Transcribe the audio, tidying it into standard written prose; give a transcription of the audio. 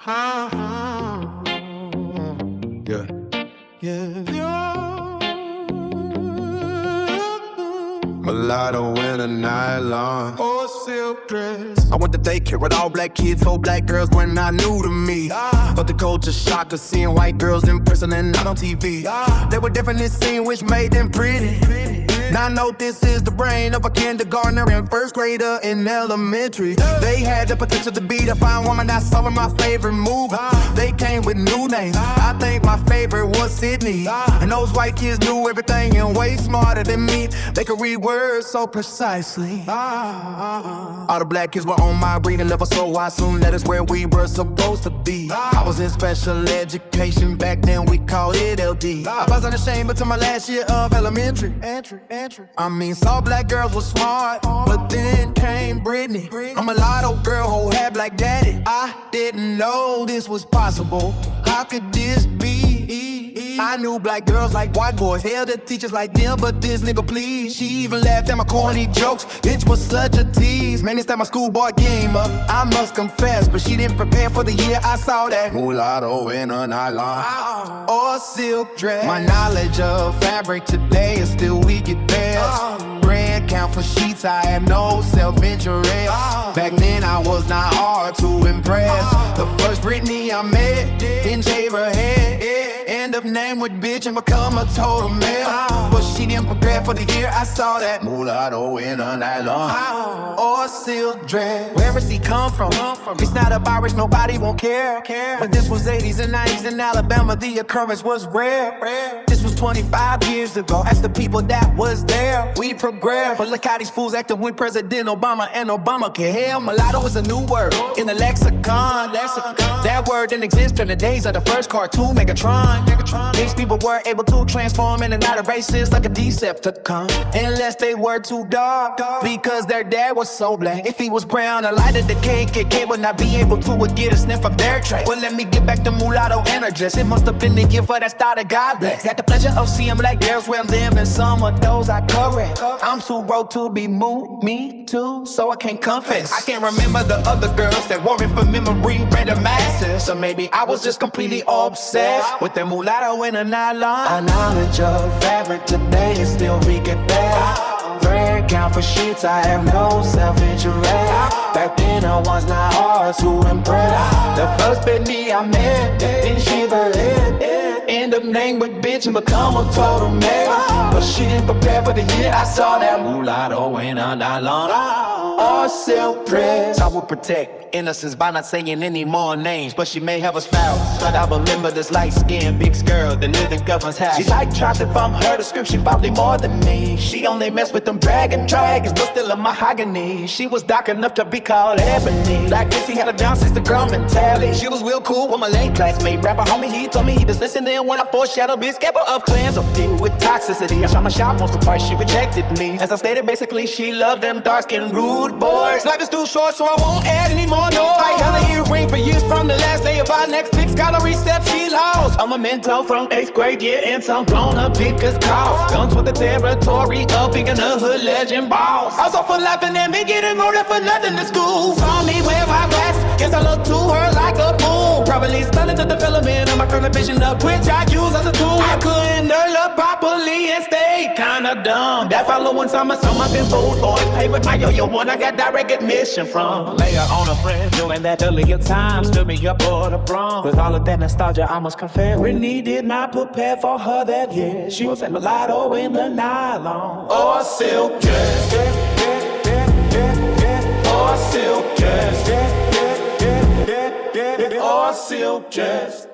Yeah. Mulatto in a nylon or silk dress. I went to daycare with all black kids, whole black girls were not new to me. But the culture shock of seeing white girls in person and not on TV. They were different in scene, which made them pretty. Now I know this is the brain of a kindergartner and first grader in elementary. They had the potential to be the fine woman I saw in my favorite movie. They came with new names. I think my favorite was Sydney. And those white kids knew everything and way smarter than me. They could read words so precisely. All the black kids were on my reading level, so I assumed that is where we were supposed to be. I was in special education, back then we called it LD. I wasn't ashamed until my last year of elementary. I mean, all black girls were smart, but then came Brittany. A mulatto girl who had black daddy. I didn't know this was possible. How could this be? I knew black girls like white boys, held the teachers like them, but this nigga please. She even laughed at my corny jokes, bitch was such a tease. Man, it's that my schoolboy game up, I must confess, but she didn't prepare for the year I saw that mulatto in a nylon or silk dress. My knowledge of fabric today is still weak at best. Brand count for sheets, I have no self-interest. Back then I was not hard to impress. The first Britney I met didn't shave her head. End up name with bitch and become a total male. But she didn't prepare for the year I saw that mulatto in a nylon or silk dress. Where does he come from? It's not a virus, nobody won't care. But this was 80s and 90s in Alabama, the occurrence was rare. This was 25 years ago. Ask the people that was there. We progressed, but look how these fools acting with President Obama and Obamacare. Hell, mulatto is a new word in the lexicon. That word didn't exist in the days of the first cartoon, Megatron. These people were able to transform in and out of races like a Decepticon. Unless they were too dark, because their dad was so black. If he was brown or lighter, the KKK would not be able to get a sniff of their trait. Well, let me get back to mulatto energies. It must have been the gift for that started God bless. Had the pleasure of seeing black girls wear them, and some of those I correct. I'm too broke to be moved, me too, so I can't confess. I can't remember the other girls that wore it for memory, read the masses. So maybe I was just completely obsessed with the mulatto in a nylon. My knowledge of fabric today is still weak at best. Thread count for sheets, I have no self-interest. Back then I was not hard to impress. The first Britney I met didn't shave her head. End up named with bitch and become a total male. But she didn't prepare for the year I saw that mulatto in a nylon or silk dress. I would protect innocence by not saying any more names, but she may have a spouse. But I remember this light-skinned big girl that lived in Govern's house. She like chocolate from her description, probably more than me. She only messed with them dragons, but still a mahogany. She was dark enough to be called ebony. Like this, he had a down since the girl mentality. She was real cool with my late classmate rapper homie. He told me he just listened in when I foreshadowed, be scared of clans or deal with toxicity. I shot my shot once or twice, she rejected me. As I stated, basically she loved them dark-skinned rude boys. Life is too short, so I won't add any more noise. I held an earring for years from the last day of our next big scholarly step she lost. I'm a mentor from 8th grade, yeah, and some grown-up pickers calls. Guns with the territory up, big in the hood, legend balls. Also for laughing at me, getting voted for nothing to school. Saw me wear my glass, guess I look to her like a fool. Probably stunning the development of my current vision of which I use as a tool. I couldn't up properly and stay kinda dumb. That following summer, I've been fooled. Boys pay with my yo-yo one I got direct admission from. Later on a friend, doing that earlier time, stood me up for the prom. With all of that nostalgia, I must confess, Whitney did not prepare for her that year. She was a mulatto in the nylon or silk dress. Or silk dress. Or silk dress.